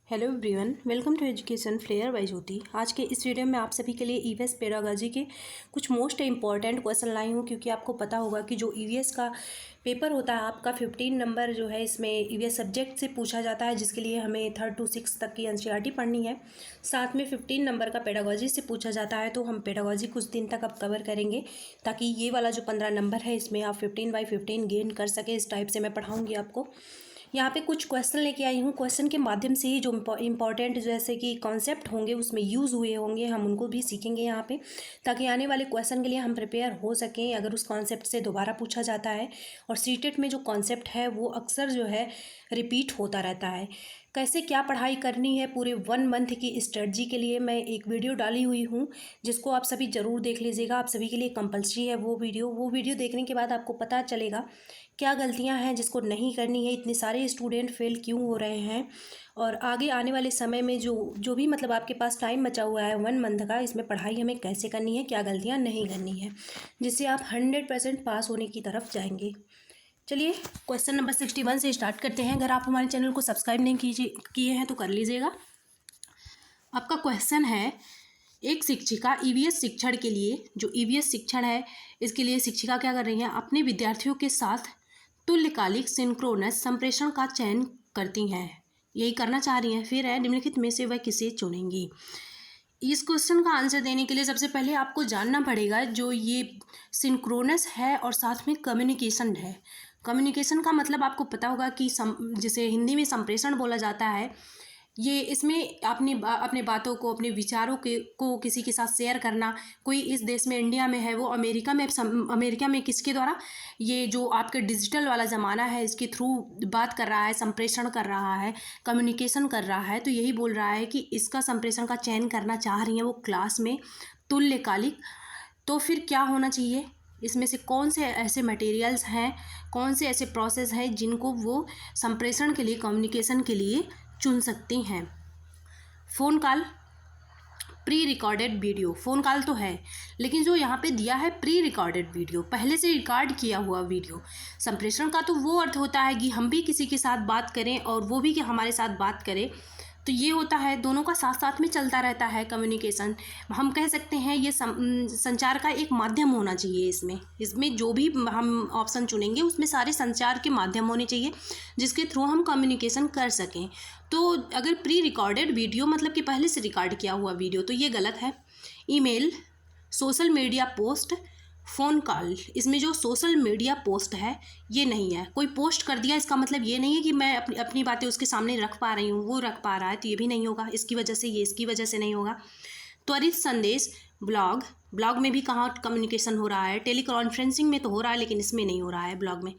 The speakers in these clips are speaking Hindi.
Hello everyone, welcome to education flair by Jyoti. आज के इस वीडियो में आप सभी के लिए ईवीएस पेडागोजी के कुछ मोस्ट इंपॉर्टेंट क्वेश्चन लाई हूँ, क्योंकि आपको पता होगा कि जो ईवीएस का पेपर होता है आपका 15 नंबर जो है इसमें ईवीएस सब्जेक्ट से पूछा जाता है, जिसके लिए हमें 3rd to 6th तक की एनसीईआरटी पढ़नी है। साथ में 15 नंबर का पेडागोजी से पूछा जाता है, तो हम पेडागोजी कुछ दिन तक अब कवर करेंगे ताकि ये वाला जो 15 नंबर है इसमें आप 15/15 गेन कर सके। इस टाइप से मैं पढ़ाऊँगी आपको। यहाँ पे कुछ क्वेश्चन लेके आई हूँ। क्वेश्चन के माध्यम से ही जो इम्पॉर्टेंट जैसे कि कॉन्सेप्ट होंगे उसमें यूज़ हुए होंगे, हम उनको भी सीखेंगे यहाँ पे, ताकि आने वाले क्वेश्चन के लिए हम प्रिपेयर हो सकें अगर उस कॉन्सेप्ट से दोबारा पूछा जाता है। और सीटेट में जो कॉन्सेप्ट है वो अक्सर जो है रिपीट होता रहता है। कैसे क्या पढ़ाई करनी है पूरे 1 मंथ की स्ट्रेटजी के लिए मैं एक वीडियो डाली हुई हूँ, जिसको आप सभी ज़रूर देख लीजिएगा। आप सभी के लिए कंपलसरी है वो वीडियो देखने के बाद आपको पता चलेगा क्या गलतियां हैं जिसको नहीं करनी है, इतने सारे स्टूडेंट फेल क्यों हो रहे हैं, और आगे आने वाले समय में जो भी मतलब आपके पास टाइम बचा हुआ है 1 मंथ का, इसमें पढ़ाई हमें कैसे करनी है, क्या गलतियां नहीं करनी है, जिससे आप 100% पास होने की तरफ जाएंगे। चलिए क्वेश्चन नंबर 61 से स्टार्ट करते हैं। अगर आप हमारे चैनल को सब्सक्राइब नहीं किए हैं तो कर लीजिएगा। आपका क्वेश्चन है, एक शिक्षिका ईवीएस शिक्षण के लिए, जो ईवीएस शिक्षण है इसके लिए शिक्षिका क्या कर रही है, अपने विद्यार्थियों के साथ तुल्यकालिक सिंक्रोनस संप्रेषण का चयन करती हैं। यही करना चाह रही हैं। फिर है, निम्नलिखित में से वह किसे चुनेंगी। इस क्वेश्चन का आंसर देने के लिए सबसे पहले आपको जानना पड़ेगा जो ये सिंक्रोनस है और साथ में कम्युनिकेशन है। कम्युनिकेशन का मतलब आपको पता होगा कि जिसे हिंदी में संप्रेषण बोला जाता है, ये इसमें अपने बातों को, अपने विचारों को किसी के साथ शेयर करना। कोई इस देश में, इंडिया में है, वो अमेरिका में किसके द्वारा, ये जो आपके डिजिटल वाला ज़माना है इसके थ्रू बात कर रहा है, संप्रेषण कर रहा है, कम्युनिकेशन कर रहा है। तो यही बोल रहा है कि इसका संप्रेषण का चयन करना चाह रही हैं वो क्लास में तुल्यकालिक। तो फिर क्या होना चाहिए, इसमें से कौन से ऐसे मटेरियल्स हैं, कौन से ऐसे प्रोसेस हैं जिनको वो संप्रेषण के लिए, कम्युनिकेशन के लिए चुन सकती हैं। Phone call, pre recorded video. Phone call तो है, लेकिन जो यहाँ पे दिया है प्री रिकॉर्डेड वीडियो, पहले से रिकॉर्ड किया हुआ वीडियो। संप्रेषण का तो वो अर्थ होता है कि हम भी किसी के साथ बात करें और वो भी कि हमारे साथ बात करे, तो ये होता है, दोनों का साथ साथ में चलता रहता है कम्युनिकेशन। हम कह सकते हैं ये संचार का एक माध्यम होना चाहिए। इसमें जो भी हम ऑप्शन चुनेंगे उसमें सारे संचार के माध्यम होने चाहिए जिसके थ्रू हम कम्युनिकेशन कर सकें। तो अगर प्री रिकॉर्डेड वीडियो मतलब कि पहले से रिकॉर्ड किया हुआ वीडियो, तो ये गलत है। Email, social media post, phone call, इसमें जो सोशल मीडिया पोस्ट है ये नहीं है। कोई पोस्ट कर दिया इसका मतलब ये नहीं है कि मैं अपनी बातें उसके सामने रख पा रही हूँ, वो रख पा रहा है, तो ये भी नहीं होगा। इसकी वजह से, ये इसकी वजह से नहीं होगा। त्वरित संदेश, ब्लॉग में भी कहाँ कम्युनिकेशन हो रहा है, टेलीकॉन्फ्रेंसिंग में तो हो रहा है लेकिन इसमें नहीं हो रहा है, ब्लॉग में।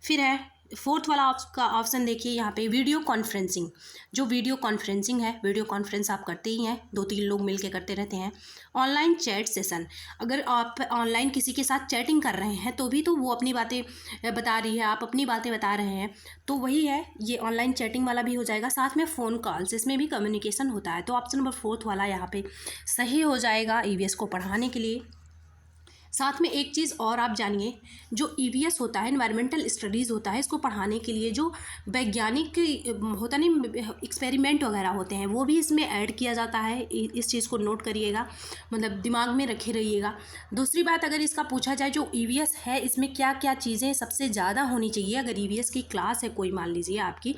फिर है 4th वाला का ऑप्शन देखिए यहाँ पे, वीडियो कॉन्फ्रेंसिंग। जो वीडियो कॉन्फ्रेंसिंग है, वीडियो कॉन्फ्रेंस आप करते ही हैं, 2-3 लोग मिलके करते रहते हैं। ऑनलाइन चैट सेशन, अगर आप ऑनलाइन किसी के साथ चैटिंग कर रहे हैं तो भी तो वो अपनी बातें बता रही है, आप अपनी बातें बता रहे हैं, तो वही है, ये ऑनलाइन चैटिंग वाला भी हो जाएगा। साथ में फ़ोन कॉल्स, इसमें भी कम्युनिकेशन होता है। तो ऑप्शन नंबर 4th वाला यहाँ पे सही हो जाएगा ईवीएस को पढ़ाने के लिए। साथ में एक चीज़ और आप जानिए, जो ईवीएस होता है, एनवायरमेंटल स्टडीज़ होता है, इसको पढ़ाने के लिए जो वैज्ञानिक होता नहीं, एक्सपेरिमेंट वगैरह होते हैं, वो भी इसमें ऐड किया जाता है। इस चीज़ को नोट करिएगा, मतलब दिमाग में रखे रहिएगा। दूसरी बात, अगर इसका पूछा जाए जो ईवीएस है इसमें क्या क्या चीज़ें सबसे ज़्यादा होनी चाहिए, अगर ईवीएस की क्लास है कोई, मान लीजिए आपकी,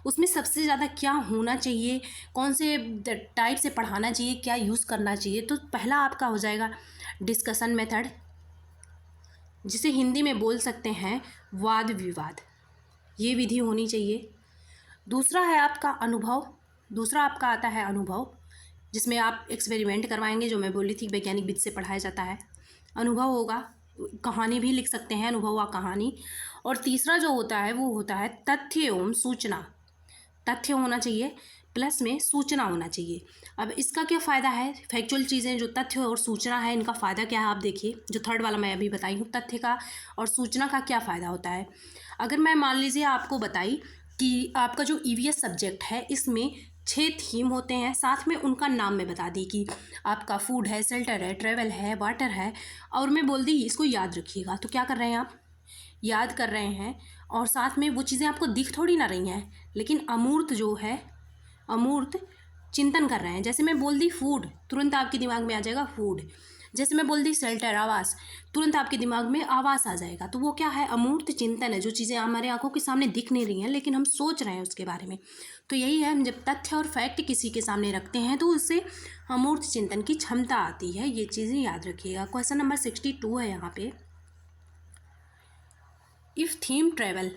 उसमें सबसे ज़्यादा क्या होना चाहिए, कौन से टाइप से पढ़ाना चाहिए, क्या यूज़ करना चाहिए, तो पहला आपका हो जाएगा डिस्कशन मेथड, जिसे हिंदी में बोल सकते हैं वाद विवाद, ये विधि होनी चाहिए। दूसरा है आपका अनुभव, दूसरा आपका आता है अनुभव, जिसमें आप एक्सपेरिमेंट करवाएंगे, जो मैं बोली थी वैज्ञानिक विधि से पढ़ाया जाता है। अनुभव होगा, कहानी भी लिख सकते हैं, अनुभव व कहानी। और तीसरा जो होता है वो होता है तथ्य एवं सूचना। तथ्य होना चाहिए प्लस में सूचना होना चाहिए। अब इसका क्या फ़ायदा है, फैक्चुअल चीज़ें जो तथ्य और सूचना है, इनका फ़ायदा क्या है आप देखिए। जो 3rd वाला मैं अभी बताई हूँ, तथ्य का और सूचना का क्या फ़ायदा होता है। अगर मैं मान लीजिए आपको बताई कि आपका जो ईवीएस सब्जेक्ट है इसमें 6 थीम होते हैं, साथ में उनका नाम मैं बता दी कि आपका फूड है, शेल्टर है, ट्रैवल है, वाटर है, और मैं बोल दी इसको याद रखिएगा, तो क्या कर रहे हैं आप, याद कर रहे हैं। और साथ में वो चीज़ें आपको दिख थोड़ी ना रही हैं, लेकिन अमूर्त जो है अमूर्त चिंतन कर रहे हैं। जैसे मैं बोल दी फूड, तुरंत आपके दिमाग में आ जाएगा फूड। जैसे मैं बोल दी शेल्टर, आवास, तुरंत आपके दिमाग में आवास आ जाएगा। तो वो क्या है? अमूर्त चिंतन है, जो चीज़ें हमारे आंखों के सामने दिख नहीं रही हैं लेकिन हम सोच रहे हैं उसके बारे में। तो यही है, हम जब तथ्य और फैक्ट किसी के सामने रखते हैं तो उससे अमूर्त चिंतन की क्षमता आती है। ये चीज़ें याद रखिएगा। क्वेश्चन नंबर 62 है यहाँ पे। इफ़ थीम ट्रेवल,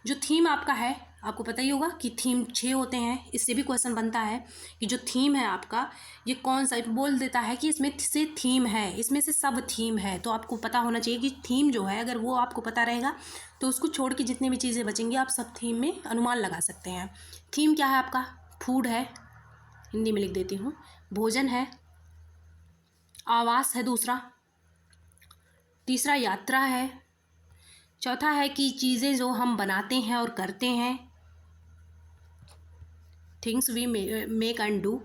जो थीम आपका है, आपको पता ही होगा कि थीम 6 होते हैं। इससे भी क्वेश्चन बनता है कि जो थीम है आपका, ये कौन सा, बोल देता है कि इसमें से थीम है, इसमें से सब थीम है। तो आपको पता होना चाहिए कि थीम जो है, अगर वो आपको पता रहेगा तो उसको छोड़ के जितनी भी चीज़ें बचेंगी आप सब थीम में अनुमान लगा सकते हैं। थीम क्या है आपका? फूड है, हिंदी में लिख देती हूँ, भोजन है, आवास है दूसरा, तीसरा यात्रा है, चौथा है कि चीज़ें जो हम बनाते हैं और करते हैं, things we make and do,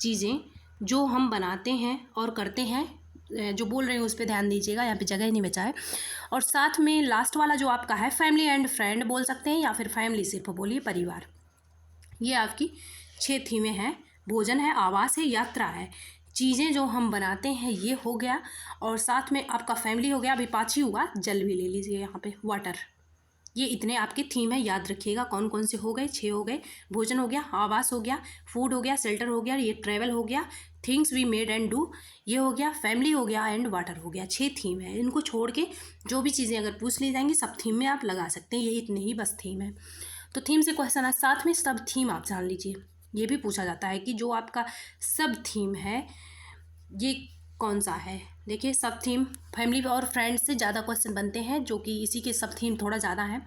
चीज़ें जो हम बनाते हैं और करते हैं। जो बोल रहे हैं उस पर ध्यान दीजिएगा, यहाँ पे जगह ही नहीं बचा है। और साथ में लास्ट वाला जो आपका है, फैमिली एंड फ्रेंड बोल सकते हैं, या फिर फैमिली सिर्फ बोलिए, परिवार। ये आपकी 6 थीमें हैं। भोजन है, आवास है, यात्रा है, चीज़ें जो हम बनाते हैं ये हो गया, और साथ में आपका फैमिली हो गया। अभी 5 ही हुआ, जल भी ले लीजिए यहाँ पे, वाटर। ये इतने आपके थीम है, याद रखिएगा कौन कौन से हो गए। 6 हो गए। भोजन हो गया, आवास हो गया, फूड हो गया, शेल्टर हो गया, ये ट्रैवल हो गया, things we made and do ये हो गया, फैमिली हो गया, एंड वाटर हो गया। 6 थीम है। इनको छोड़ के जो भी चीज़ें अगर पूछ ली जाएंगी सब थीम में आप लगा सकते हैं। ये इतने ही बस थीम है। तो थीम से क्वेश्चन है, साथ में सब थीम आप जान लीजिए। ये भी पूछा जाता है कि जो आपका सब थीम है ये कौन सा है। देखिए, सब थीम फैमिली और फ्रेंड्स से ज़्यादा क्वेश्चन बनते हैं, जो कि इसी के सब थीम थोड़ा ज़्यादा है।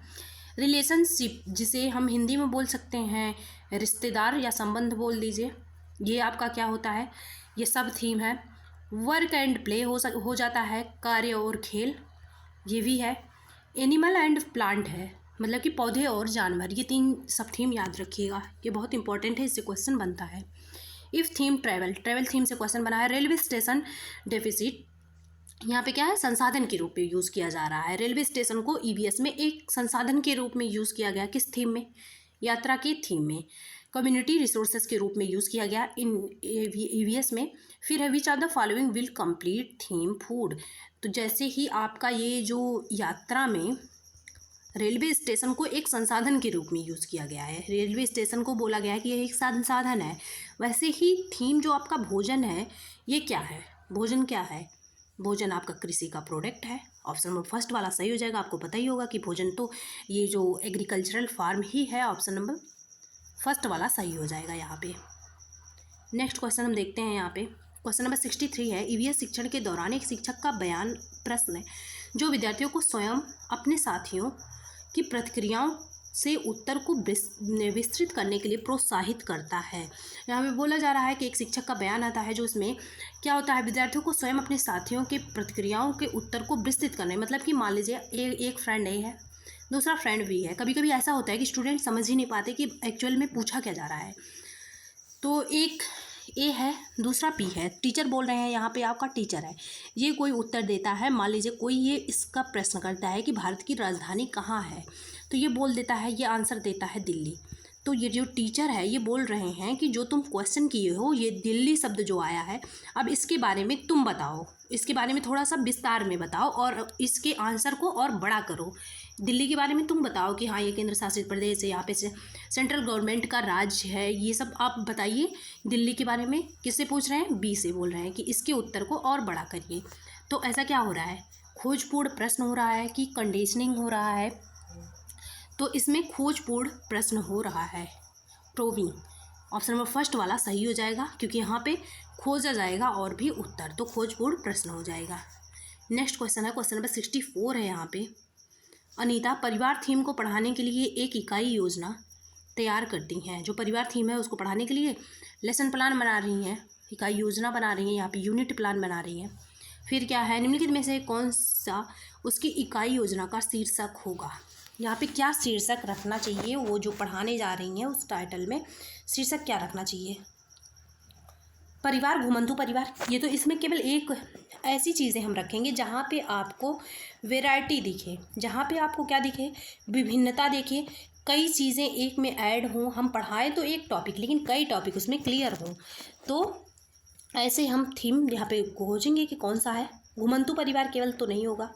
रिलेशनशिप, जिसे हम हिंदी में बोल सकते हैं रिश्तेदार या संबंध बोल दीजिए, ये आपका क्या होता है, ये सब थीम है। वर्क एंड प्ले हो जाता है, कार्य और खेल, ये भी है। एनिमल एंड प्लांट है, मतलब कि पौधे और जानवर। ये 3 सब थीम याद रखिएगा, ये बहुत इंपॉर्टेंट है, इससे क्वेश्चन बनता है। If theme travel, travel theme से क्वेश्चन बना है। रेलवे स्टेशन डेफिसिट, यहाँ पे क्या है, संसाधन के रूप में यूज़ किया जा रहा है। रेलवे स्टेशन को ईवीएस में एक संसाधन के रूप में यूज़ किया गया। किस थीम में? यात्रा की थीम में। कम्युनिटी रिसोर्सेज के रूप में यूज़ किया गया इन ईवीएस में। फिर है which are the following will complete theme food. तो जैसे ही आपका ये जो यात्रा में रेलवे स्टेशन को एक संसाधन के रूप में यूज़ किया गया है, रेलवे स्टेशन को बोला गया है कि यह एक संसाधन है, वैसे ही थीम जो आपका भोजन है ये क्या है? भोजन क्या है? भोजन आपका कृषि का प्रोडक्ट है। ऑप्शन नंबर फर्स्ट वाला सही हो जाएगा। आपको पता ही होगा कि भोजन तो ये जो एग्रीकल्चरल फार्म ही है। ऑप्शन नंबर फर्स्ट वाला सही हो जाएगा यहाँ पे। नेक्स्ट क्वेश्चन हम देखते हैं। यहाँ पे क्वेश्चन नंबर 63 है। ईवीएस शिक्षण के दौरान एक शिक्षक का बयान प्रश्न जो विद्यार्थियों को स्वयं अपने साथियों की प्रतिक्रियाओं से उत्तर को विस्तृत करने के लिए प्रोत्साहित करता है। यहाँ पे बोला जा रहा है कि एक शिक्षक का बयान आता है जो इसमें क्या होता है, विद्यार्थियों को स्वयं अपने साथियों के प्रतिक्रियाओं के उत्तर को विस्तृत करने, मतलब कि मान लीजिए एक फ्रेंड ए है, दूसरा फ्रेंड भी है। कभी कभी ऐसा होता है कि स्टूडेंट समझ ही नहीं पाते कि एक्चुअल में पूछा क्या जा रहा है। तो एक ए है, दूसरा पी है, टीचर बोल रहे हैं, यहाँ पे आपका टीचर है, ये कोई उत्तर देता है। मान लीजिए कोई ये इसका प्रश्न करता है कि भारत की राजधानी कहाँ है, तो ये बोल देता है, ये आंसर देता है दिल्ली। तो ये जो टीचर है ये बोल रहे हैं कि जो तुम क्वेश्चन किए हो ये दिल्ली शब्द जो आया है, अब इसके बारे में तुम बताओ, इसके बारे में थोड़ा सा विस्तार में बताओ और इसके आंसर को और बड़ा करो। दिल्ली के बारे में तुम बताओ कि हाँ ये केंद्र शासित प्रदेश है, यहाँ पे सेंट्रल गवर्नमेंट का राज्य है, ये सब आप बताइए। दिल्ली के बारे में किससे पूछ रहे हैं? बी से बोल रहे हैं कि इसके उत्तर को और बड़ा करिए। तो ऐसा क्या हो रहा है, खोजपूर्ण प्रश्न हो रहा है कि कंडीशनिंग हो रहा है? तो इसमें खोजपूर्ण प्रश्न हो रहा है, प्रोविंग। ऑप्शन नंबर फर्स्ट वाला सही हो जाएगा क्योंकि यहाँ पे खोजा जाएगा और भी उत्तर, तो खोजपूर्ण प्रश्न हो जाएगा। नेक्स्ट क्वेश्चन है, क्वेश्चन नंबर 64 है। यहाँ पे अनीता परिवार थीम को पढ़ाने के लिए एक इकाई योजना तैयार करती हैं। जो परिवार थीम है उसको पढ़ाने के लिए लेसन प्लान बना रही हैं, इकाई योजना बना रही हैं, यहाँ पे यूनिट प्लान बना रही हैं। फिर क्या है, निम्नलिखित में से कौन सा उसकी इकाई योजना का शीर्षक होगा? यहाँ पे क्या शीर्षक रखना चाहिए, वो जो पढ़ाने जा रही हैं उस टाइटल में शीर्षक क्या रखना चाहिए? परिवार, घुमंतु परिवार। ये तो इसमें केवल एक ऐसी चीज़ें हम रखेंगे जहाँ पे आपको वैरायटी दिखे, जहाँ पे आपको क्या दिखे, विभिन्नता दिखे, कई चीज़ें एक में ऐड हों, हम पढ़ाएं तो एक टॉपिक लेकिन कई टॉपिक उसमें क्लियर हों। तो ऐसे हम थीम यहाँ पे खोजेंगे कि कौन सा है। घुमंतु परिवार केवल तो नहीं होगा,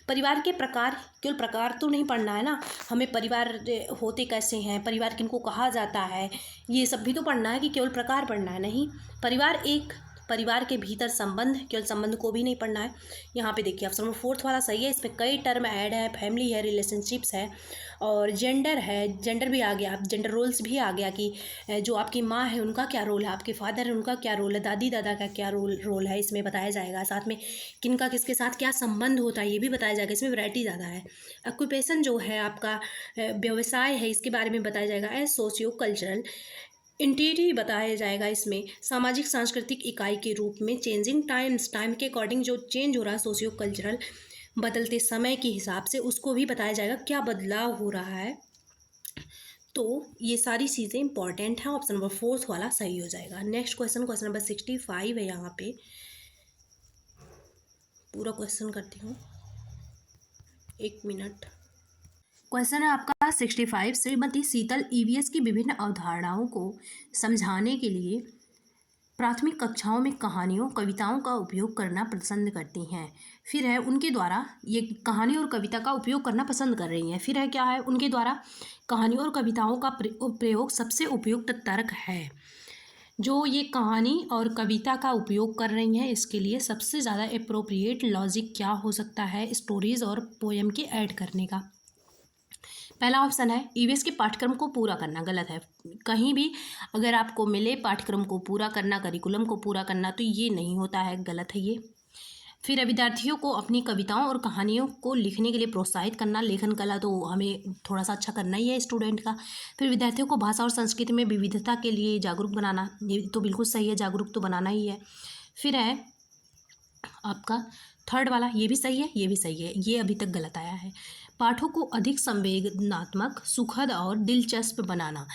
परिवार के प्रकार, केवल प्रकार तो नहीं पढ़ना है ना, हमें परिवार होते कैसे हैं, परिवार किनको कहा जाता है, ये सब भी तो पढ़ना है कि केवल प्रकार पढ़ना है नहीं। परिवार एक, परिवार के भीतर संबंध, केवल संबंध को भी नहीं पढ़ना है। यहाँ पे देखिए ऑप्शन नंबर 4 वाला सही है, इसमें कई टर्म ऐड है, फैमिली है, रिलेशनशिप्स है और जेंडर है, जेंडर भी आ गया, जेंडर रोल्स भी आ गया कि जो आपकी माँ है उनका क्या रोल है, आपके फादर है उनका क्या रोल है, दादी दादा का क्या रोल है, इसमें बताया जाएगा। साथ में किनका किसके साथ क्या संबंध होता है ये भी बताया जाएगा, इसमें वैरायटी ज़्यादा है। ऑक्यूपेशन जो है आपका व्यवसाय है, इसके बारे में बताया जाएगा। एज सोशियो कल्चरल इंटीटी बताया जाएगा। इसमें सामाजिक सांस्कृतिक इकाई के रूप में चेंजिंग टाइम्स, टाइम के अकॉर्डिंग जो चेंज हो रहा है, सोशियो कल्चरल बदलते समय के हिसाब से उसको भी बताया जाएगा क्या बदलाव हो रहा है। तो ये सारी चीज़ें इंपॉर्टेंट हैं, ऑप्शन नंबर 4 वाला सही हो जाएगा। नेक्स्ट क्वेश्चन, क्वेश्चन नंबर 65 है। यहाँ पे पूरा क्वेश्चन करती हूँ, 1 मिनट। क्वेश्चन है आपका 65, श्रीमती शीतल ईवीएस की विभिन्न अवधारणाओं को समझाने के लिए प्राथमिक कक्षाओं में कहानियों कविताओं का उपयोग करना पसंद करती हैं। फिर है उनके द्वारा, ये कहानी और कविता का उपयोग करना पसंद कर रही हैं। फिर है क्या है, उनके द्वारा कहानियों और कविताओं का प्रयोग सबसे उपयुक्त तर्क है। जो ये कहानी और कविता का उपयोग कर रही हैं, इसके लिए सबसे ज़्यादा एप्रोप्रिएट लॉजिक क्या हो सकता है स्टोरीज और पोएम के ऐड करने का। पहला ऑप्शन है ईवीएस के पाठ्यक्रम को पूरा करना, गलत है। कहीं भी अगर आपको मिले पाठ्यक्रम को पूरा करना, करिकुलम को पूरा करना, तो ये नहीं होता है, गलत है ये। फिर विद्यार्थियों को अपनी कविताओं और कहानियों को लिखने के लिए प्रोत्साहित करना, लेखन कला तो हमें थोड़ा सा अच्छा करना ही है स्टूडेंट का। फिर विद्यार्थियों को भाषा और संस्कृति में विविधता के लिए जागरूक बनाना, ये तो बिल्कुल सही है, जागरूक तो बनाना ही है। फिर है आपका थर्ड वाला, ये भी सही है, ये भी सही है, ये अभी तक गलत आया है। पाठों को अधिक संवेदनात्मक, सुखद और दिलचस्प बनाना,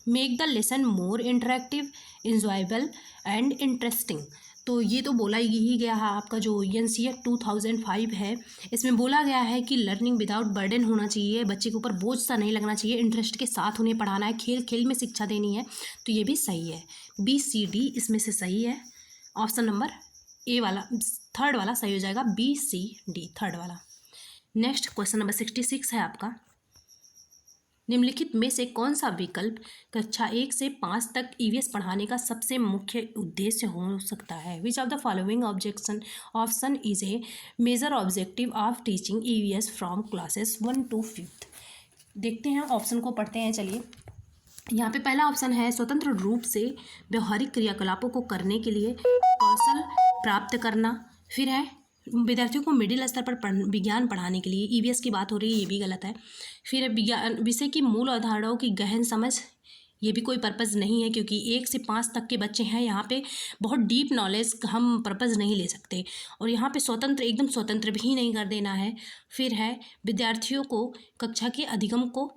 make the lesson more interactive, enjoyable and interesting. तो ये तो बोला ही गया है, आपका जो एनसीईआरटी 2005 है, इसमें बोला गया है कि लर्निंग विदाउट बर्डन होना चाहिए, बच्चे के ऊपर बोझ सा नहीं लगना चाहिए, इंटरेस्ट के साथ उन्हें पढ़ाना है, खेल खेल में शिक्षा देनी है। तो ये भी सही है, BCD इसमें से सही है। ऑप्शन नंबर ए वाला, थर्ड वाला सही हो जाएगा, BCD थर्ड वाला। नेक्स्ट क्वेश्चन नंबर 66 है आपका, निम्नलिखित में से कौन सा विकल्प कक्षा 1 से 5 तक ईवीएस पढ़ाने का सबसे मुख्य उद्देश्य हो सकता है। Which of the following option is a major objective of teaching EVS from classes 1 to 5। देखते हैं, ऑप्शन को पढ़ते हैं। चलिए, यहाँ पे पहला ऑप्शन है स्वतंत्र रूप से व्यवहारिक क्रियाकलापों को करने के लिए कौशल प्राप्त करना। फिर है विद्यार्थियों को मिडिल स्तर पर विज्ञान पढ़ाने के लिए, ईवीएस की बात हो रही है, ये भी गलत है। फिर है विज्ञान विषय की मूल अवधारणाओं की गहन समझ, ये भी कोई पर्पज़ नहीं है क्योंकि 1 से 5 तक के बच्चे हैं, यहाँ पे बहुत डीप नॉलेज हम पर्पज़ नहीं ले सकते। और यहाँ पे स्वतंत्र, एकदम स्वतंत्र भी नहीं कर देना है। फिर है विद्यार्थियों को कक्षा के अधिगम को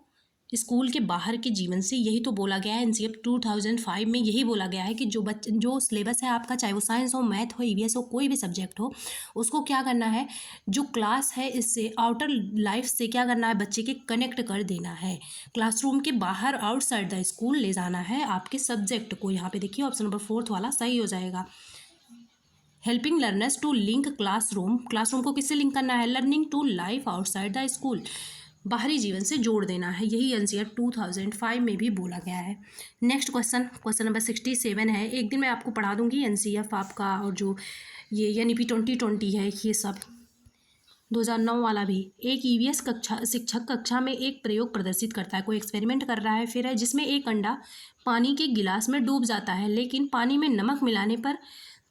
स्कूल के बाहर के जीवन से, यही तो बोला गया है एनसीईआरटी 2005 में, यही बोला गया है कि जो सिलेबस है आपका, चाहे वो साइंस हो, मैथ हो, ईवीएस हो, कोई भी सब्जेक्ट हो, उसको क्या करना है, जो क्लास है इससे, आउटर लाइफ से क्या करना है, बच्चे के कनेक्ट कर देना है। क्लासरूम के बाहर, आउटसाइड द स्कूल ले जाना है आपके सब्जेक्ट को। यहाँ पे देखिए ऑप्शन नंबर 4 वाला सही हो जाएगा। Helping learners to link classroom, classroom को किससे लिंक करना है, learning to life outside the school, बाहरी जीवन से जोड़ देना है, यही एनसीईआरटी 2005 में भी बोला गया है। नेक्स्ट क्वेश्चन, क्वेश्चन नंबर 67 है। एक दिन मैं आपको पढ़ा दूंगी एनसीईआरटी आपका, और जो ये NEP 2020 है, ये सब 2009 वाला भी। एक ईवीएस शिक्षक कक्षा में एक प्रयोग प्रदर्शित करता है, कोई एक्सपेरिमेंट कर रहा है। फिर है जिसमें एक अंडा पानी के गिलास में डूब जाता है लेकिन पानी में नमक मिलाने पर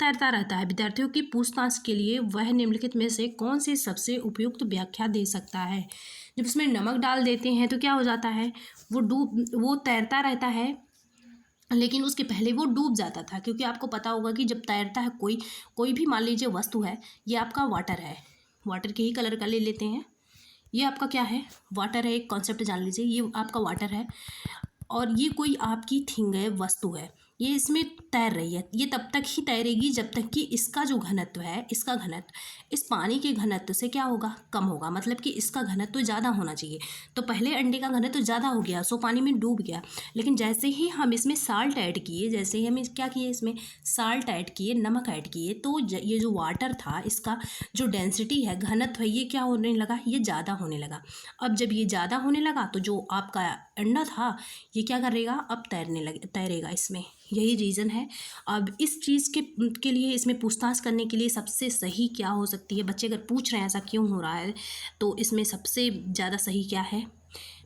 तैरता रहता है। विद्यार्थियों की पूछताछ के लिए वह निम्नलिखित में से कौन सी सबसे उपयुक्त व्याख्या दे सकता है। जब उसमें नमक डाल देते हैं तो क्या हो जाता है, वो तैरता रहता है लेकिन उसके पहले वो डूब जाता था। क्योंकि आपको पता होगा कि जब तैरता है कोई भी, मान लीजिए वस्तु है, ये आपका वाटर है, वाटर के ही कलर का ले लेते हैं, ये आपका क्या है, वाटर है, एक कॉन्सेप्ट जान लीजिए, ये आपका वाटर है और ये कोई आपकी थिंग है, वस्तु है। ये इसमें तैर रही है, ये तब तक ही तैरेगी जब तक कि इसका जो घनत्व है, इसका घनत्व इस पानी के घनत्व से क्या होगा, कम होगा। मतलब कि इसका घनत्व ज़्यादा होना चाहिए। तो पहले अंडे का घनत्व ज़्यादा हो गया, सो पानी में डूब गया। लेकिन जैसे ही हम इसमें साल्ट ऐड किए, जैसे ही हम क्या किए, इसमें साल्ट ऐड किए, नमक ऐड किए, तो ये जो वाटर था, इसका जो डेंसिटी है, घनत्व है, ये क्या होने लगा, ये ज़्यादा होने लगा। अब जब ये ज़्यादा होने लगा तो जो आपका अंडा था ये क्या करेगा, अब तैरेगा इसमें। यही रीज़न है। अब इस चीज़ के लिए, इसमें पूछताछ करने के लिए सबसे सही क्या हो सकती है, बच्चे अगर पूछ रहे हैं ऐसा क्यों हो रहा है, तो इसमें सबसे ज़्यादा सही क्या है,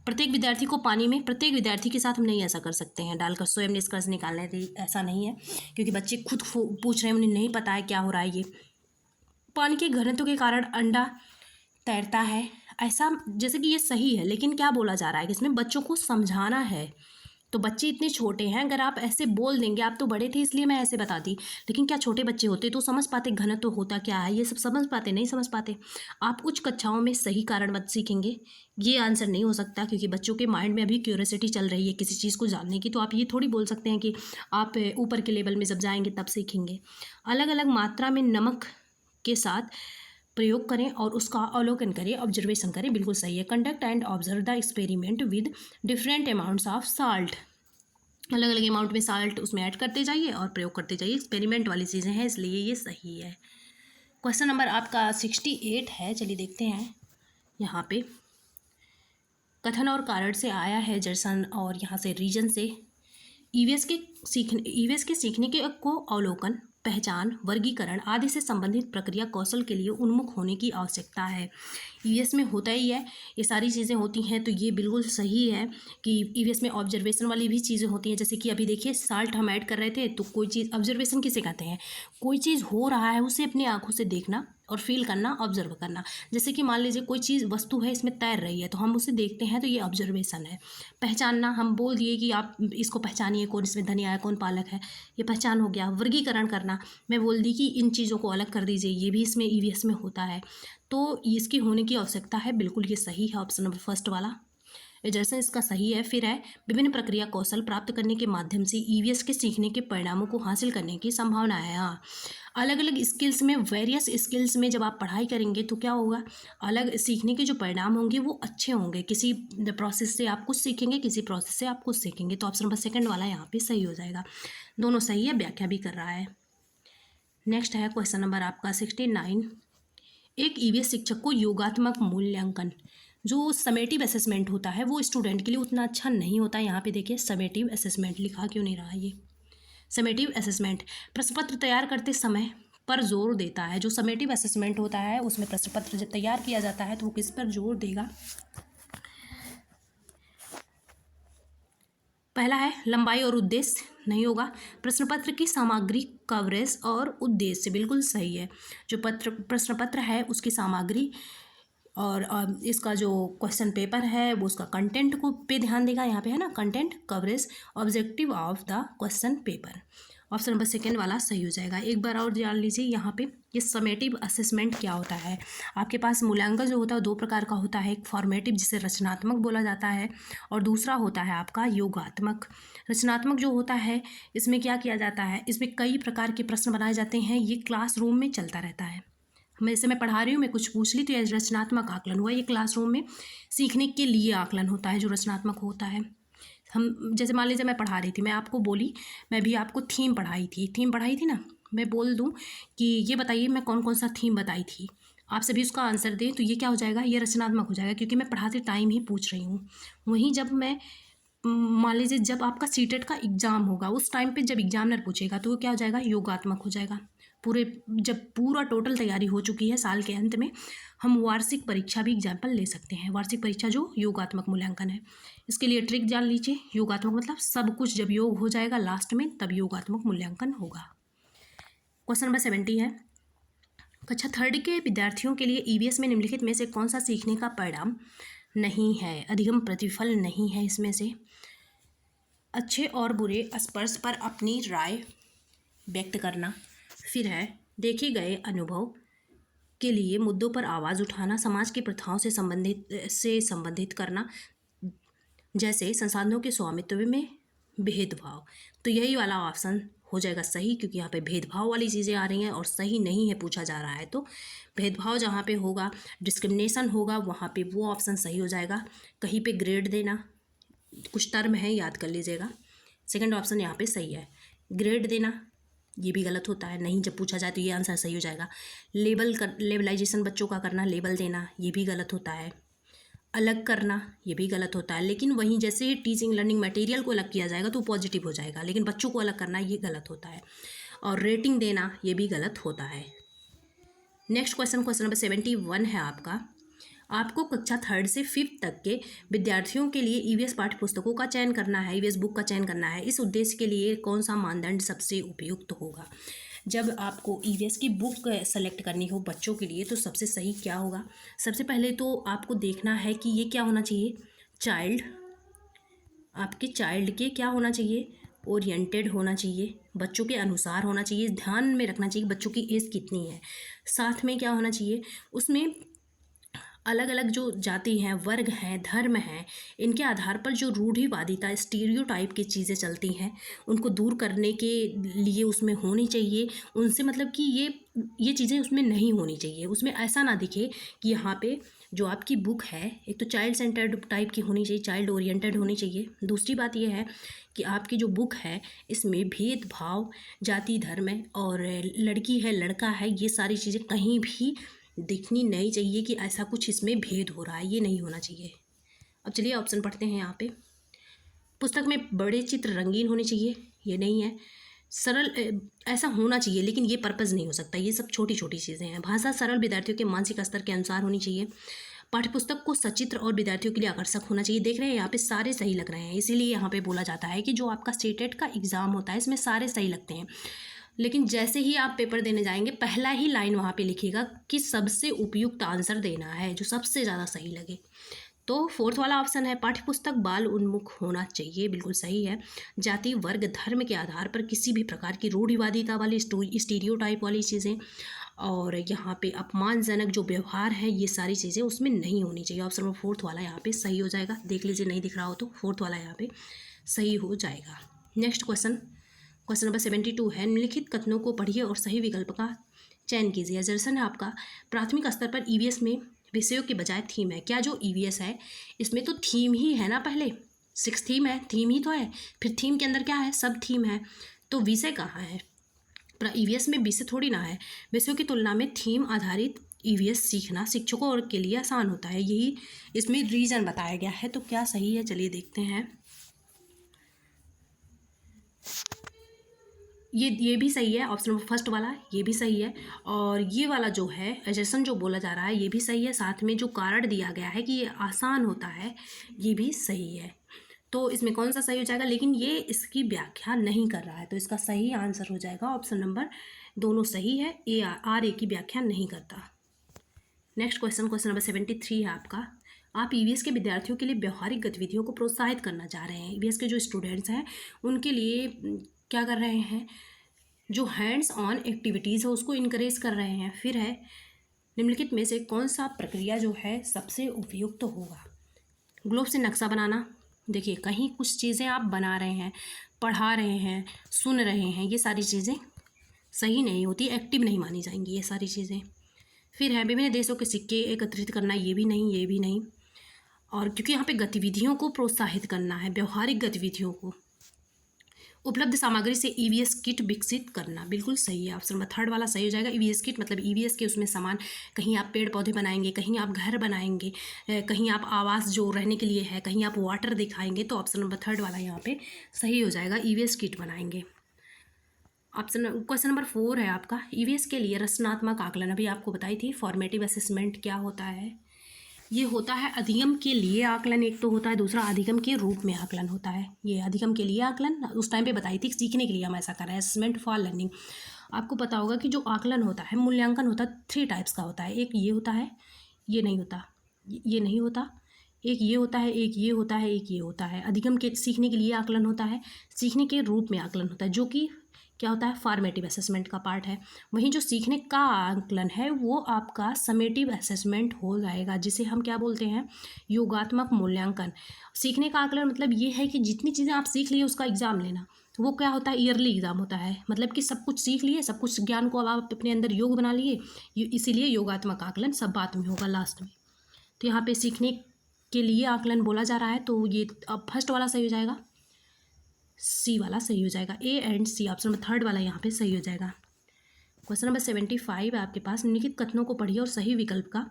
प्रत्येक विद्यार्थी को पानी में, प्रत्येक विद्यार्थी के साथ हम नहीं ऐसा कर सकते हैं डालकर स्वयं निष्कर्ष निकालने थे, ऐसा नहीं है, क्योंकि बच्चे खुद पूछ रहे हैं, उन्हें नहीं पता है क्या हो रहा है। ये पानी के घनत्व के कारण अंडा तैरता है, ऐसा जैसे कि ये सही है, लेकिन क्या बोला जा रहा है कि इसमें बच्चों को समझाना है। तो बच्चे इतने छोटे हैं, अगर आप ऐसे बोल देंगे, आप तो बड़े थे इसलिए मैं ऐसे बता दी, लेकिन क्या छोटे बच्चे होते तो समझ पाते घनत्व होता क्या है, ये सब समझ पाते, नहीं समझ पाते। आप उच्च कक्षाओं में सही कारण मत सीखेंगे, ये आंसर नहीं हो सकता, क्योंकि बच्चों के माइंड में अभी क्यूरियोसिटी चल रही है किसी चीज़ को जानने की। तो आप ये थोड़ी बोल सकते हैं कि आप ऊपर के लेवल में जब जाएंगे तब सीखेंगे। अलग अलग मात्रा में नमक के साथ प्रयोग करें और उसका अवलोकन करें, ऑब्जर्वेशन करें, बिल्कुल सही है। Conduct and observe the experiment with different amounts of salt, अलग अलग अमाउंट में साल्ट उसमें ऐड करते जाइए और प्रयोग करते जाइए। एक्सपेरिमेंट वाली चीज़ें हैं, इसलिए ये सही है। क्वेश्चन नंबर आपका 68 है, चलिए देखते हैं। यहाँ पे कथन और कारण से आया है जर्सन, और यहाँ से रीजन से ईवीएस के सीखने के को अवलोकन, पहचान, वर्गीकरण आदि से संबंधित प्रक्रिया कौशल के लिए उन्मुख होने की आवश्यकता है। ईवीएस में होता ही है, ये सारी चीज़ें होती हैं, तो ये बिल्कुल सही है कि ईवीएस में ऑब्जर्वेशन वाली भी चीज़ें होती हैं। जैसे कि अभी देखिए साल्ट हम ऐड कर रहे थे, तो कोई चीज़ ऑब्जर्वेशन किसे कहते हैं, कोई चीज़ हो रहा है उसे अपनी आंखों से देखना और फील करना, ऑब्जर्व करना। जैसे कि मान लीजिए कोई चीज़ वस्तु है, इसमें तैर रही है, तो हम उसे देखते हैं, तो ये ऑब्जर्वेशन है। पहचानना, हम बोल दिए कि आप इसको पहचानिए, कौन इसमें धनिया है, कौन पालक है, ये पहचान हो गया। वर्गीकरण करना, मैं बोल दी कि इन चीज़ों को अलग कर दीजिए, ये भी इसमें ईवीएस में होता है, तो इसकी होने की आवश्यकता है, बिल्कुल ये सही है ऑप्शन नंबर फर्स्ट वाला। जैसे इसका सही है। फिर है विभिन्न प्रक्रिया कौशल प्राप्त करने के माध्यम से ईवीएस के सीखने के परिणामों को हासिल करने की संभावना है। हाँ, अलग अलग स्किल्स में, वेरियस स्किल्स में जब आप पढ़ाई करेंगे तो क्या होगा, अलग सीखने के जो परिणाम होंगे वो अच्छे होंगे। किसी प्रोसेस से आप कुछ सीखेंगे, किसी प्रोसेस से आप कुछ सीखेंगे, तो ऑप्शन नंबर सेकंड वाला यहाँ पे सही हो जाएगा। दोनों सही है, व्याख्या भी कर रहा है। नेक्स्ट है क्वेश्चन नंबर आपका 69। एक ईवीएस शिक्षक को योगात्मक मूल्यांकन, जो समेटिव असेसमेंट होता है वो स्टूडेंट के लिए उतना अच्छा नहीं होता। यहाँ पे देखिए समेटिव असेसमेंट लिखा क्यों नहीं रहा है, ये समेटिव असेसमेंट प्रश्न पत्र तैयार करते समय पर जोर देता है। जो समेटिव असेसमेंट होता है उसमें प्रश्न पत्र जब तैयार किया जाता है तो वो किस पर जोर देगा, पहला है लंबाई और उद्देश्य, नहीं होगा। प्रश्न पत्र की सामग्री, कवरेज और उद्देश्य, बिल्कुल सही है। जो प्रश्न पत्र है उसकी सामग्री और इसका जो क्वेश्चन पेपर है वो उसका कंटेंट को पे ध्यान देगा। यहाँ पे है ना content, coverage, objective of the question paper. Option number second वाला सही हो जाएगा। एक बार और जान लीजिए यहाँ पे ये समेटिव असेसमेंट क्या होता है। आपके पास मूल्यांकन जो होता है दो प्रकार का होता है, एक फॉर्मेटिव जिसे रचनात्मक बोला जाता है और दूसरा होता है आपका योगात्मक। रचनात्मक जो होता है इसमें क्या किया जाता है, इसमें कई प्रकार के प्रश्न बनाए जाते हैं, ये क्लासरूम में चलता रहता है। मैं पढ़ा रही हूँ, मैं कुछ पूछ ली तो ये रचनात्मक आकलन हुआ। ये क्लासरूम में सीखने के लिए आकलन होता है जो रचनात्मक होता है। हम जैसे मान लीजिए मैं पढ़ा रही थी, मैं आपको बोली, मैं भी आपको थीम पढ़ाई थी ना, मैं बोल दूँ कि ये बताइए मैं कौन कौन सा थीम बताई थी, आप सभी उसका आंसर दें, तो ये क्या हो जाएगा, ये रचनात्मक हो जाएगा, क्योंकि मैं पढ़ाते टाइम ही पूछ रही हूँ। वहीं जब मैं मान लीजिए जब आपका सीटेट का एग्ज़ाम होगा उस टाइम पे जब एग्जामिनर पूछेगा तो वो क्या हो जाएगा, योगात्मक हो जाएगा। जब पूरा टोटल तैयारी हो चुकी है साल के अंत में, हम वार्षिक परीक्षा भी एग्जाम्पल ले सकते हैं। वार्षिक परीक्षा जो योगात्मक मूल्यांकन है, इसके लिए ट्रिक जान लीजिए। योगात्मक मतलब सब कुछ जब योग हो जाएगा लास्ट में तब योगात्मक मूल्यांकन होगा। क्वेश्चन नंबर 70 है, कक्षा थर्ड के विद्यार्थियों के लिए ईवीएस में निम्नलिखित में से कौन सा सीखने का परिणाम नहीं है, अधिगम प्रतिफल नहीं है इसमें से। अच्छे और बुरे स्पर्श पर अपनी राय व्यक्त करना, फिर है देखे गए अनुभव के लिए मुद्दों पर आवाज़ उठाना, समाज की प्रथाओं से संबंधित करना, जैसे संसाधनों के स्वामित्व में भेदभाव। तो यही वाला ऑप्शन हो जाएगा सही, क्योंकि यहाँ पे भेदभाव वाली चीज़ें आ रही हैं और सही नहीं है पूछा जा रहा है। तो भेदभाव जहाँ पे होगा, डिस्क्रिमिनेशन होगा, वहाँ पे वो ऑप्शन सही हो जाएगा। कहीं पे ग्रेड देना, कुछ टर्म है याद कर लीजिएगा, सेकंड ऑप्शन यहाँ पे सही है। ग्रेड देना ये भी गलत होता है, नहीं जब पूछा जाए तो ये आंसर सही हो जाएगा। लेबलाइजेशन बच्चों का करना, लेबल देना, ये भी गलत होता है। अलग करना ये भी गलत होता है, लेकिन वहीं जैसे ही टीचिंग लर्निंग मटेरियल को अलग किया जाएगा तो पॉजिटिव हो जाएगा, लेकिन बच्चों को अलग करना ये गलत होता है। और रेटिंग देना ये भी गलत होता है। नेक्स्ट क्वेश्चन नंबर 71 है आपका। आपको कक्षा 3rd से 5th तक के विद्यार्थियों के लिए ईवीएस पाठ्य पुस्तकों का चयन करना है, ईवीएस बुक का चयन करना है। इस उद्देश्य के लिए कौन सा मानदंड सबसे उपयुक्त होगा? जब आपको ईवीएस की बुक सेलेक्ट करनी हो बच्चों के लिए तो सबसे सही क्या होगा? सबसे पहले तो आपको देखना है कि ये क्या होना चाहिए, आपके चाइल्ड के क्या होना चाहिए, ओरिएंटेड होना चाहिए, बच्चों के अनुसार होना चाहिए, ध्यान में रखना चाहिए बच्चों की एज कितनी है। साथ में क्या होना चाहिए, उसमें अलग अलग जो जाति हैं, वर्ग हैं, धर्म हैं, इनके आधार पर जो रूढ़िवादिता, स्टीरियोटाइप की चीज़ें चलती हैं उनको दूर करने के लिए उसमें होनी चाहिए। उनसे मतलब कि ये चीज़ें उसमें नहीं होनी चाहिए। उसमें ऐसा ना दिखे कि यहाँ पे जो आपकी बुक है, एक तो चाइल्ड सेंटर्ड टाइप की होनी चाहिए, चाइल्ड ओरिएंटेड होनी चाहिए। दूसरी बात यह है कि आपकी जो बुक है इसमें भेदभाव, जाति, धर्म है और लड़की है, लड़का है, ये सारी चीज़ें कहीं भी दिखनी नहीं चाहिए कि ऐसा कुछ इसमें भेद हो रहा है, ये नहीं होना चाहिए। अब चलिए ऑप्शन पढ़ते हैं यहाँ पे। पुस्तक में बड़े चित्र रंगीन होने चाहिए, ये नहीं है। सरल ऐसा होना चाहिए लेकिन ये पर्पज़ नहीं हो सकता, ये सब छोटी छोटी चीज़ें हैं। भाषा सरल, विद्यार्थियों के मानसिक स्तर के अनुसार होनी चाहिए। पाठ्यपुस्तक को सचित्र और विद्यार्थियों के लिए आकर्षक होना चाहिए। देख रहे हैं यहाँ पे सारे सही लग रहे हैं, इसीलिए यहाँ पे बोला जाता है कि जो आपका स्टेटेड का एग्ज़ाम होता है इसमें सारे सही लगते हैं। लेकिन जैसे ही आप पेपर देने जाएंगे पहला ही लाइन वहाँ पे लिखिएगा कि सबसे उपयुक्त आंसर देना है, जो सबसे ज़्यादा सही लगे। तो 4th वाला ऑप्शन है, पाठ्यपुस्तक बाल उन्मुख होना चाहिए, बिल्कुल सही है। जाति, वर्ग, धर्म के आधार पर किसी भी प्रकार की रूढ़िवादिता वाली, स्टीरियोटाइप वाली चीज़ें और यहाँ पे अपमानजनक जो व्यवहार है, ये सारी चीज़ें उसमें नहीं होनी चाहिए। ऑप्शन नंबर 4th वाला यहाँ पे सही हो जाएगा। देख लीजिए, नहीं दिख रहा हो तो 4th वाला यहाँ पे सही हो जाएगा। नेक्स्ट क्वेश्चन नंबर 72 है, निम्नलिखित कथनों को पढ़िए और सही विकल्प का चयन कीजिए। दर्शन है आपका, प्राथमिक स्तर पर ईवीएस में विषयों के बजाय थीम है। क्या जो ईवीएस है इसमें तो थीम ही है ना, पहले 6 थीम है, थीम ही तो है, फिर थीम के अंदर क्या है, सब थीम है, तो विषय कहाँ है? ईवीएस में विषय थोड़ी ना है। विषयों की तुलना में थीम आधारित ईवीएस सीखना शिक्षकों और के लिए आसान होता है, यही इसमें रीज़न बताया गया है। तो क्या सही है, चलिए देखते हैं। ये भी सही है, ऑप्शन नंबर 1st वाला ये भी सही है। और ये वाला जो है एजेशन जो बोला जा रहा है ये भी सही है। साथ में जो कारण दिया गया है कि ये आसान होता है ये भी सही है। तो इसमें कौन सा सही हो जाएगा? लेकिन ये इसकी व्याख्या नहीं कर रहा है, तो इसका सही आंसर हो जाएगा ऑप्शन नंबर, दोनों सही है। आर ए की व्याख्या नहीं करता। नेक्स्ट क्वेश्चन नंबर 73 है आपका। आप ईवीएस के विद्यार्थियों के लिए व्यवहारिक गतिविधियों को प्रोत्साहित करना चाह रहे हैं। ईवीएस के जो स्टूडेंट्स हैं उनके लिए क्या कर रहे हैं, जो हैंड्स ऑन एक्टिविटीज़ है उसको इनकरेज कर रहे हैं। फिर है, निम्नलिखित में से कौन सा प्रक्रिया जो है सबसे उपयुक्त होगा? ग्लोब से नक्शा बनाना, देखिए कहीं कुछ चीज़ें आप बना रहे हैं, पढ़ा रहे हैं, सुन रहे हैं, ये सारी चीज़ें सही नहीं होती, एक्टिव नहीं मानी जाएंगी ये सारी चीज़ें। फिर है, विभिन्न देशों के सिक्के एकत्रित करना, ये भी नहीं, ये भी नहीं। और क्योंकि यहाँ पे गतिविधियों को प्रोत्साहित करना है, व्यवहारिक गतिविधियों को। उपलब्ध सामग्री से ईवीएस किट विकसित करना, बिल्कुल सही है। ऑप्शन नंबर 3rd वाला सही हो जाएगा। ईवीएस किट मतलब ईवीएस के उसमें सामान, कहीं आप पेड़ पौधे बनाएंगे, कहीं आप घर बनाएंगे, कहीं आप आवास जो रहने के लिए है, कहीं आप वाटर दिखाएंगे, तो ऑप्शन नंबर 3rd वाला यहाँ पे सही हो जाएगा, ईवीएस किट बनाएंगे। क्वेश्चन नंबर 4 है आपका, ईवीएस के लिए रचनात्मक आकलन, अभी आपको बताई थी फॉर्मेटिव असेसमेंट क्या होता है। ये होता है अधिगम के लिए आकलन, एक तो होता है, दूसरा अधिगम के रूप में आकलन होता है। ये अधिगम के लिए आकलन उस टाइम पे बताई थी, सीखने के लिए हम ऐसा कर रहे हैं, असेसमेंट फॉर लर्निंग। आपको पता होगा कि जो आकलन होता है, मूल्यांकन होता है, 3 टाइप्स का होता है। एक ये होता है, ये नहीं होता, ये नहीं होता, एक ये होता है, एक ये होता है, एक ये होता है। अधिगम के सीखने के लिए आकलन होता है, सीखने के रूप में आकलन होता है, जो कि क्या होता है, फॉर्मेटिव असेसमेंट का पार्ट है। वहीं जो सीखने का आकलन है वो आपका समेटिव असेसमेंट हो जाएगा, जिसे हम क्या बोलते हैं, योगात्मक मूल्यांकन। सीखने का आकलन मतलब ये है कि जितनी चीज़ें आप सीख लिए उसका एग्ज़ाम लेना। तो वो क्या होता है, ईयरली एग्ज़ाम होता है, मतलब कि सब कुछ सीख लिए, सब कुछ ज्ञान को अब आप अपने अंदर योग बना लिए, इसीलिए योगात्मक आकलन सब बात में होगा लास्ट में। तो यहाँ पे सीखने के लिए आकलन बोला जा रहा है, तो ये अब फर्स्ट वाला सही हो जाएगा, सी वाला सही हो जाएगा, A and C option number third वाला यहाँ पे सही हो जाएगा। क्वेश्चन नंबर 75 है आपके पास, निम्नलिखित कथनों को पढ़िए और सही विकल्प का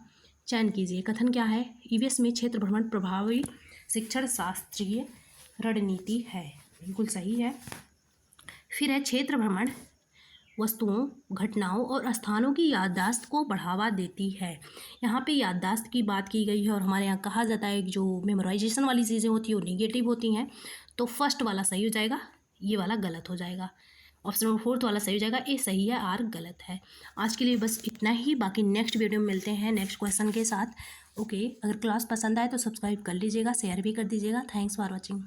चयन कीजिए। कथन क्या है, ईवीएस में क्षेत्र भ्रमण प्रभावी शिक्षण शास्त्रीय रणनीति है, बिल्कुल सही है। फिर है, क्षेत्र भ्रमण वस्तुओं, घटनाओं और स्थानों की याददाश्त को बढ़ावा देती है। यहाँ पे याददाश्त की बात की गई है और हमारे यहाँ कहा जाता है कि जो मेमोराइजेशन वाली चीज़ें होती हैं वो नेगेटिव होती हैं, तो फर्स्ट वाला सही हो जाएगा, ये वाला गलत हो जाएगा। ऑप्शन नंबर फोर्थ वाला सही हो जाएगा, ए सही है, आर गलत है। आज के लिए बस इतना ही, बाकी नेक्स्ट वीडियो में मिलते हैं नेक्स्ट क्वेश्चन के साथ। ओके, अगर क्लास पसंद आए तो सब्सक्राइब कर लीजिएगा, शेयर भी कर दीजिएगा। Thanks for watching.